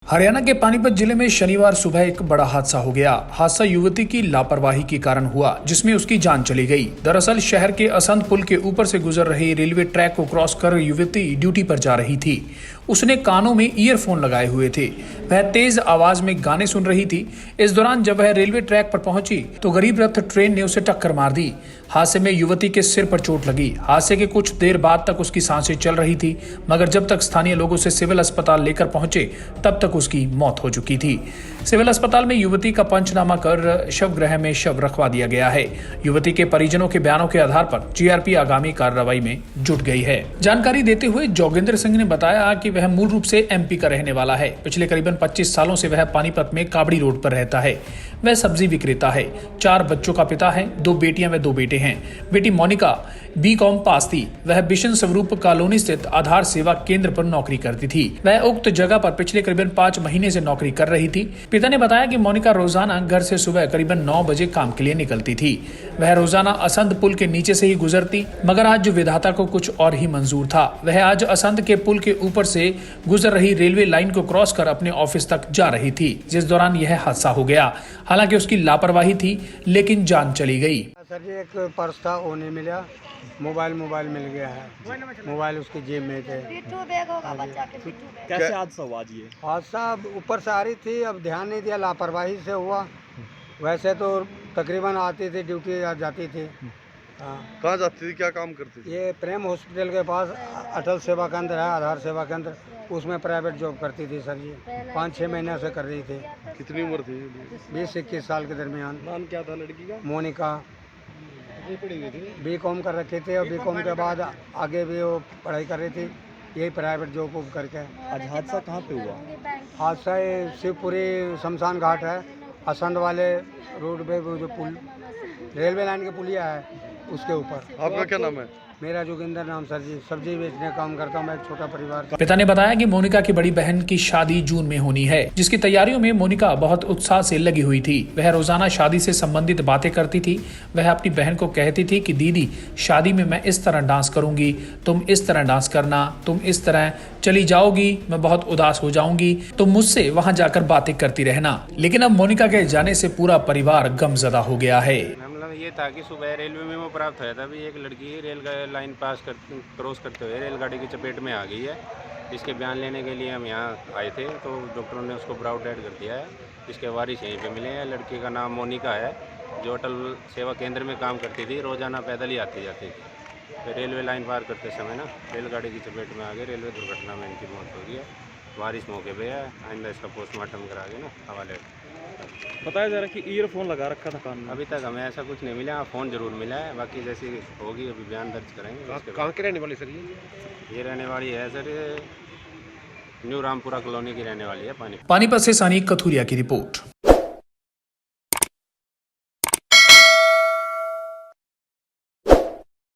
हरियाणा के पानीपत जिले में शनिवार सुबह एक बड़ा हादसा हो गया। हादसा युवती की लापरवाही के कारण हुआ, जिसमें उसकी जान चली गई। दरअसल शहर के असंध पुल के ऊपर से गुजर रही रेलवे ट्रैक को क्रॉस कर युवती ड्यूटी पर जा रही थी। उसने कानों में ईयरफोन लगाए हुए थे। वह तेज आवाज में गाने सुन रही थी। इस दौरान जब वह रेलवे ट्रैक पर पहुंची तो गरीब रथ ट्रेन ने उसे टक्कर मार दी। हादसे में युवती के सिर पर चोट लगी। हादसे के कुछ देर बाद तक उसकी सांसें चल रही थी, मगर जब तक स्थानीय लोग उसे सिविल अस्पताल लेकर पहुंचे तब तक उसकी मौत हो चुकी थी। सिविल अस्पताल में युवती का पंचनामा कर शवगृह में शव रखवा दिया गया है। युवती के परिजनों के बयानों के आधार पर जीआरपी आगामी कार्रवाई में जुट गई है। जानकारी देते हुए जोगेंद्र सिंह ने बताया कि वह मूल रूप से एमपी का रहने वाला है। पिछले करीबन 25 सालों से वह पानीपत में काबड़ी रोड पर रहता है। वह सब्जी विक्रेता है। 4 बच्चों का पिता है। 2 बेटियां व 2 बेटे हैं। बेटी मोनिका बीकॉम पास थी। वह बिशन स्वरूप कॉलोनी स्थित आधार सेवा केंद्र पर नौकरी करती थी। वह उक्त जगह पर पिछले करीबन 5 महीने से नौकरी कर रही थी। पिता ने बताया कि मोनिका रोजाना घर से सुबह करीबन 9 बजे काम के लिए निकलती थी। वह रोजाना असंध पुल के नीचे से ही गुजरती, मगर आज जो विधाता को कुछ और ही मंजूर था। वह आज असंध के पुल के ऊपर से गुजर रही रेलवे लाइन को क्रॉस कर अपने ऑफिस तक जा रही थी, जिस दौरान यह हादसा हो गया। हालांकि उसकी लापरवाही थी, लेकिन जान चली गई। सर जी, एक पर्स था वो नहीं मिला। मोबाइल मिल गया है। मोबाइल उसकी जेब में थे। कैसे हादसा हुआ जी? ये हादसा ऊपर से आ रही थी, अब ध्यान नहीं दिया, लापरवाही से हुआ। वैसे तो तकरीबन आती थी, ड्यूटी जाती थी। हाँ। कहाँ जाती थी, क्या काम करती थी? ये प्रेम हॉस्पिटल के पास अटल सेवा केंद्र है, आधार सेवा केंद्र, उसमें प्राइवेट जॉब करती थी सर जी। 5-6 महीने से कर रही थी। कितनी उम्र थी? 20-21 साल के दरमियान। नाम क्या था लड़की का? मोनिका बीकॉम कर रखी थी और बीकॉम के बाद आगे भी वो पढ़ाई कर रही थी, यही प्राइवेट जॉब करके। आज हादसा कहाँ पे हुआ? हादसा ये शिवपुरी शमशान घाट है, असंध वाले रोड पे वो जो पुल रेलवे लाइन के पुलिया है उसके ऊपर। आपका क्या नाम है? मेरा जोगिंदर नाम सर जी। सब्जी बेचने का काम करता हूँ मैं, एक छोटा परिवार का। पिता ने बताया कि मोनिका की बड़ी बहन की शादी जून में होनी है, जिसकी तैयारियों में मोनिका बहुत उत्साह से लगी हुई थी। वह रोजाना शादी से संबंधित बातें करती थी। वह अपनी बहन को कहती थी कि दीदी, शादी में मैं इस तरह डांस करूंगी, तुम इस तरह डांस करना, तुम इस तरह चली जाओगी, मैं बहुत उदास हो जाऊंगी, तुम मुझसे वहां जाकर बातें करती रहना। लेकिन अब मोनिका के जाने से पूरा परिवार गमजदा हो गया है। ये था कि सुबह रेलवे में वो प्राप्त हुआ था भी एक लड़की रेल लाइन क्रॉस करते हुए रेलगाड़ी की चपेट में आ गई है। इसके बयान लेने के लिए हम यहाँ आए थे, तो डॉक्टरों ने उसको ब्राउड डेड कर दिया है। इसके वारिस यहीं पे मिले हैं। लड़की का नाम मोनिका है, जो अटल सेवा केंद्र में काम करती थी। रोजाना पैदल ही आती जाती थी। फिर रेलवे लाइन पार करते समय ना रेलगाड़ी की चपेट में आ गई। रेलवे दुर्घटना में इनकी मौत हो गई है। वारिस मौके पे है। आइंदा इसका पोस्टमार्टम करा के ना हवाले। बताया जा रहा है कि ईयरफोन लगा रखा था कान में। अभी तक हमें ऐसा कुछ नहीं मिला। फ़ोन जरूर मिला है, बाकी जैसी होगी अभी बयान दर्ज करेंगे। कहाँ के रहने वाली सर ये रहने वाली है सर, न्यू रामपुरा कॉलोनी की रहने वाली है। पानीपत से सानी कथूरिया की रिपोर्ट।